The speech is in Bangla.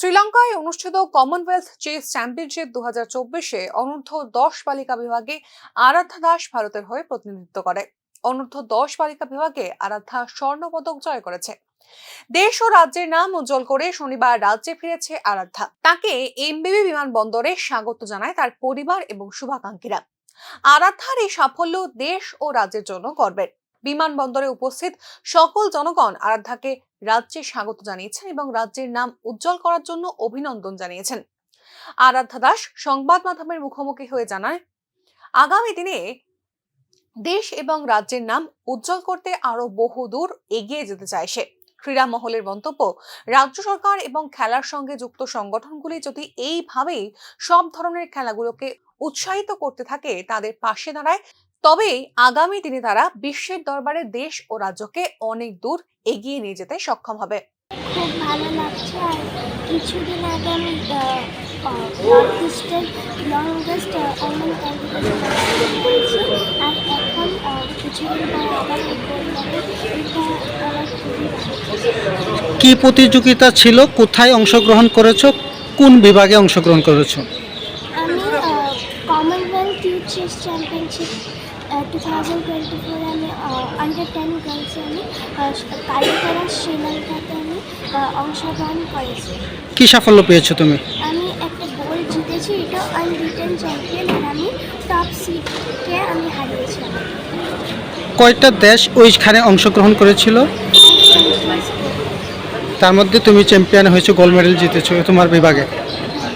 শ্রীলঙ্কায় অনুষ্ঠিত কমনওয়েলথ চেস চ্যাম্পিয়নশিপ 2024-এ অনূর্ধ্ব-10 বালিকা বিভাগে আরাধ্যা দাস ভারতের হয়ে প্রতিনিধিত্ব করে। অনূর্ধ্ব-10 বালিকা বিভাগে আরাধ্যা স্বর্ণপদক জয় করেছে। দেশ ও রাজ্যের নাম উজ্জ্বল করে শনিবার রাজ্যে ফিরেছে আরাধ্যা। তাকে এমবিবি বিমানবন্দরে স্বাগত জানায় তার পরিবার এবং শুভাকাঙ্ক্ষীরা। আরাধ্যার এই সাফল্য দেশ ও রাজ্যের জন্য গর্বের। বিমানবন্দরে উপস্থিত সকল জনগণ আরাধ্যাকে রাজ্যে স্বাগত জানিয়েছেন এবং রাজ্যের নাম উজ্জ্বল করার জন্য অভিনন্দন জানিয়েছেন। আরাধ্যা দাস সংবাদ মাধ্যমের মুখোমুখি হয়ে জানায়, আগামী দিনে দেশ এবং রাজ্যের নাম উজ্জ্বল করতে আরো বহুদূর এগিয়ে যেতে চায় সে। ক্রীড়া মহলের মন্তব্য, রাজ্য সরকার এবং খেলার সঙ্গে যুক্ত সংগঠনগুলি যদি এইভাবেই সব ধরনের খেলাগুলোকে উৎসাহিত করতে থাকে, তাদের পাশে দাঁড়ায়, তবে আগামী দিনে তারা বিশ্বের দরবারে দেশ ও রাজ্যকে অনেক দূর এগিয়ে নিয়ে যেতে সক্ষম হবে। খুব ভালো লাগছে। আর কিছুদিন আগে আমি নর্থ ইস্টের লংগেস্ট ওমেন কম্পিটিশন করেছি, আর এখন কিছুদিন পর আবার এটা আমার খুবই ভালো। কি প্রতিযোগিতা ছিল, কোথায় অংশগ্রহণ করেছো, কোন বিভাগে অংশগ্রহণ করেছো? আমি কমনওয়েলথ ইউথ চেস চ্যাম্পিয়নশিপ 2024 আমি আন্ডার 10 গার্লসে আমি কালিকারা শ্রীলঙ্কাতে আমি অংশগ্রহণ করেছি। কি সাফল্য পেয়েছো তুমি? আমি একটা গোল্ড জিতেছি, এটা আনবিটেন চ্যাম্পিয়ন, আর আমি টপ সিডকে আমি হারিয়েছি। কয়টা দেশ ওইখানে অংশগ্রহণ করেছিল? তার মধ্যে তুমি চ্যাম্পিয়ন হয়েছো, গোল্ড মেডেল জিতেছো তোমার বিভাগে।